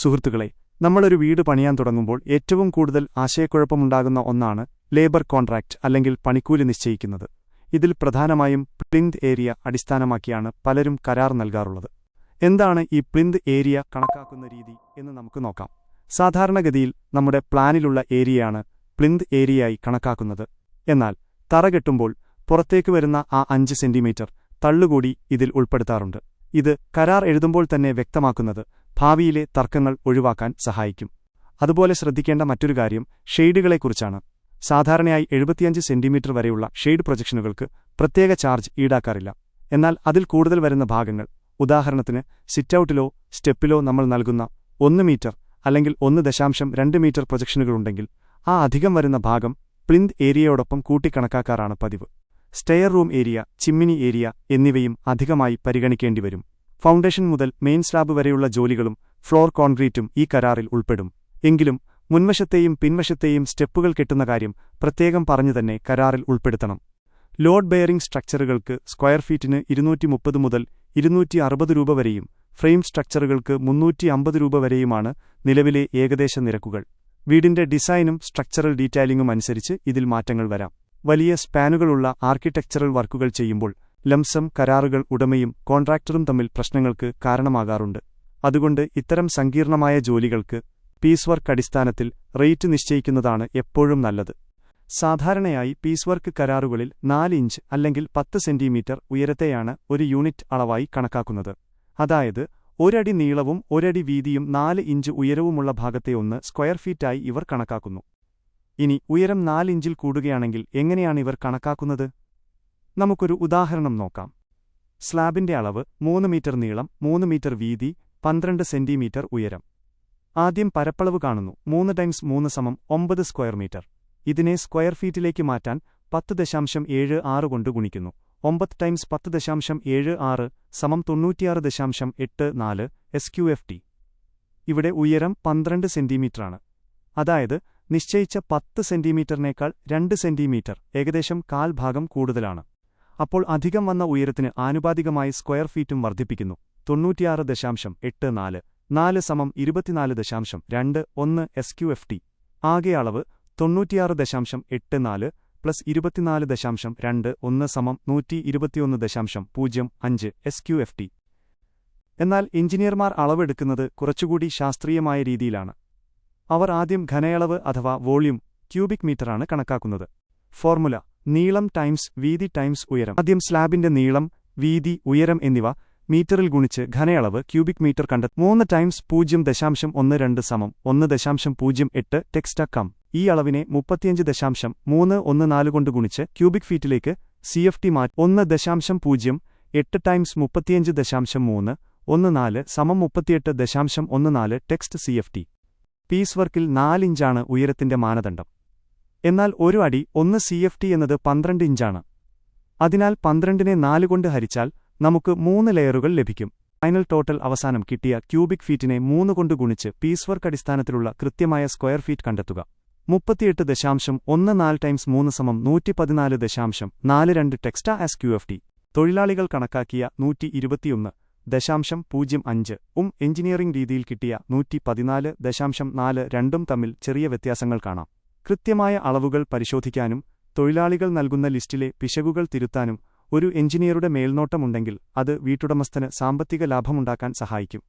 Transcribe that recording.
സുഹൃത്തുക്കളെ, നമ്മളൊരു വീട് പണിയാൻ തുടങ്ങുമ്പോൾ ഏറ്റവും കൂടുതൽ ആശയക്കുഴപ്പമുണ്ടാകുന്ന ഒന്നാണ് ലേബർ കോൺട്രാക്റ്റ് അല്ലെങ്കിൽ പണിക്കൂലി നിശ്ചയിക്കുന്നത്. ഇതിൽ പ്രധാനമായും പ്ലിന്ത് ഏരിയ അടിസ്ഥാനമാക്കിയാണ് പലരും കരാർ നൽകാറുള്ളത്. എന്താണ് ഈ പ്ലിന്ത് ഏരിയ കണക്കാക്കുന്ന രീതി എന്ന് നമുക്ക് നോക്കാം. സാധാരണഗതിയിൽ നമ്മുടെ പ്ലാനിലുള്ള ഏരിയയാണ് പ്ലിന്ത് ഏരിയയായി കണക്കാക്കുന്നത്. എന്നാൽ തറ കെട്ടുമ്പോൾ പുറത്തേക്ക് വരുന്ന ആ 5 സെന്റിമീറ്റർ തള്ളുകൂടി ഇതിൽ ഉൾപ്പെടുത്താറുണ്ട്. ഇത് കരാർ എഴുതുമ്പോൾ തന്നെ വ്യക്തമാക്കുന്നത് ഭാവിയിലെ തർക്കങ്ങൾ ഒഴിവാക്കാൻ സഹായിക്കും. അതുപോലെ ശ്രദ്ധിക്കേണ്ട മറ്റൊരു കാര്യം ഷെയ്ഡുകളെക്കുറിച്ചാണ്. സാധാരണയായി 75 സെന്റിമീറ്റർ വരെയുള്ള ഷെയ്ഡ് പ്രൊജക്ഷനുകൾക്ക് പ്രത്യേക ചാർജ് ഈടാക്കാറില്ല. എന്നാൽ അതിൽ കൂടുതൽ വരുന്ന ഭാഗങ്ങൾ, ഉദാഹരണത്തിന് സിറ്റൌട്ടിലോ സ്റ്റെപ്പിലോ നമ്മൾ നൽകുന്ന 1 മീറ്റർ അല്ലെങ്കിൽ 1.2 മീറ്റർ പ്രൊജക്ഷനുകളുണ്ടെങ്കിൽ ആ അധികം വരുന്ന ഭാഗം പ്ലിന്ത് ഏരിയയോടൊപ്പം കൂട്ടിക്കണക്കാക്കാറാണ് പതിവ്. Stair room area, chimney area എന്നിവയും അധികമായി പരിഗണിക്കേണ്ടിവരും. ഫൗണ്ടേഷൻ മുതൽ മെയിൻ സ്ലാബ് വരെയുള്ള ജോലികളും ഫ്ലോർ കോൺക്രീറ്റും ഈ കരാറിൽ ഉൾപ്പെടും. എങ്കിലും മുൻവശത്തെയും പിൻവശത്തെയും സ്റ്റെപ്പുകൾ കെട്ടുന്ന കാര്യം പ്രത്യേകം പറഞ്ഞുതന്നെ കരാറിൽ ഉൾപ്പെടുത്തണം. ലോഡ് ബെയറിംഗ് സ്ട്രക്ചറുകൾക്ക് സ്ക്വയർ ഫീറ്റിന് 230 മുതൽ 260 രൂപ വരെയും ഫ്രെയിം സ്ട്രക്ചറുകൾക്ക് 350 രൂപ വരെയുമാണ് നിലവിലെ ഏകദേശ നിരക്കുകൾ. വീടിന്റെ ഡിസൈനും സ്ട്രക്ചറൽ ഡീറ്റെയിലിംഗും അനുസരിച്ച് ഇതിൽ മാറ്റങ്ങൾ വരാം. വലിയ സ്പാനുകളുള്ള ആർക്കിടെക്ചറൽ വർക്കുകൾ ചെയ്യുമ്പോൾ ലംസം കരാറുകൾ ഉടമയും കോൺട്രാക്ടറും തമ്മിൽ പ്രശ്നങ്ങൾക്ക് കാരണമാകാറുണ്ട്. അതുകൊണ്ട് ഇത്തരം സങ്കീർണമായ ജോലികൾക്ക് പീസ് വർക്ക് അടിസ്ഥാനത്തിൽ റേറ്റ് നിശ്ചയിക്കുന്നതാണ് എപ്പോഴും നല്ലത്. സാധാരണയായി പീസ് വർക്ക് കരാറുകളിൽ 4 ഇഞ്ച് അല്ലെങ്കിൽ 10 സെന്റിമീറ്റർ ഉയരത്തെയാണ് ഒരു യൂണിറ്റ് അളവായി കണക്കാക്കുന്നത്. അതായത് 1 അടി നീളവും 1 അടി വീതിയും 4 ഇഞ്ച് ഉയരവുമുള്ള ഭാഗത്തെ 1 സ്ക്വയർ ഫീറ്റായി ഇവർ കണക്കാക്കുന്നു. ഇനി ഉയരം 4 ഇഞ്ചിൽ കൂടുകയാണെങ്കിൽ എങ്ങനെയാണ് ഇവർ കണക്കാക്കുന്നത്? നമുക്കൊരു ഉദാഹരണം നോക്കാം. സ്ലാബിന്റെ അളവ് 3 മീറ്റർ നീളം, 3 മീറ്റർ വീതി, 12 സെന്റിമീറ്റർ ഉയരം. ആദ്യം പരപ്പളവ് കാണുന്നു. 3 × 3 = 9 സ്ക്വയർ മീറ്റർ. ഇതിനെ സ്ക്വയർ ഫീറ്റിലേക്ക് മാറ്റാൻ 10.76 കൊണ്ട് ഗുണിക്കുന്നു. 9 × 10.76 = 96.84 SQFT. ഇവിടെ ഉയരം 12 സെന്റിമീറ്ററാണ്. അതായത് നിശ്ചയിച്ച 10 സെന്റിമീറ്ററിനേക്കാൾ 2 സെന്റിമീറ്റർ, ഏകദേശം കാൽ ഭാഗം കൂടുതലാണ്. അപ്പോൾ അധികം വന്ന ഉയരത്തിന് ആനുപാതികമായി സ്ക്വയർ ഫീറ്റും വർദ്ധിപ്പിക്കുന്നു. 96.84 4 = 24.21 SQFT. ആകെ അളവ് 96.84 + 24.21 121.05 SQFT. എന്നാൽ എഞ്ചിനീയർമാർ അളവെടുക്കുന്നത് കുറച്ചുകൂടി ശാസ്ത്രീയമായ രീതിയിലാണ്. അവർ ആദ്യം ഘനയളവ് അഥവാ വോള്യൂം ക്യൂബിക് മീറ്ററാണ് കണക്കാക്കുന്നത്. ഫോർമുല: നീളം ടൈംസ് വീതി ടൈംസ് ഉയരം. ആദ്യം സ്ലാബിന്റെ നീളം, വീതി, ഉയരം എന്നിവ മീറ്ററിൽ ഗുണിച്ച് ഘനയളവ് ക്യൂബിക് മീറ്റർ കണ്ടെത്തും. 3 × 0.12 = 1.08 ടെക്സ്റ്റക്കം. ഈ അളവിനെ 35.314 കൊണ്ട് ഗുണിച്ച് ക്യൂബിക് ഫീറ്റിലേക്ക് CFT മാറ്റി 1.08 × 35.314 = 38.14 ടെക്സ്റ്റ് CFT. പീസ് വർക്കിൽ 4 ഇഞ്ചാണ് ഉയരത്തിന്റെ മാനദണ്ഡം. എന്നാൽ 1 അടി 1 CFT എന്നത് 12 ഇഞ്ചാണ്. അതിനാൽ 12നെ 4 കൊണ്ട് ഹരിച്ചാൽ നമുക്ക് 3 ലെയറുകൾ ലഭിക്കും. ഫൈനൽ ടോട്ടൽ അവസാനം കിട്ടിയ ക്യൂബിക് ഫീറ്റിനെ 3 കൊണ്ട് ഗുണിച്ച് പീസ് വർക്ക് അടിസ്ഥാനത്തിലുള്ള കൃത്യമായ സ്ക്വയർ ഫീറ്റ് കണ്ടെത്തുക. 38.14 × 3 = 114.42 ടെക്സ്റ്റ SQFT. തൊഴിലാളികൾ കണക്കാക്കിയ 121.05 എഞ്ചിനീയറിംഗ് രീതിയിൽ കിട്ടിയ 114.42 തമ്മിൽ ചെറിയ വ്യത്യാസങ്ങൾ കാണാം. കൃത്യമായ അളവുകൾ പരിശോധിക്കാനും തൊഴിലാളികൾ നൽകുന്ന ലിസ്റ്റിലെ പിശകുകൾ തിരുത്താനും ഒരു എഞ്ചിനീയറുടെ മേൽനോട്ടമുണ്ടെങ്കിൽ അത് വീട്ടുടമസ്ഥന് സാമ്പത്തിക ലാഭമുണ്ടാക്കാൻ സഹായിക്കും.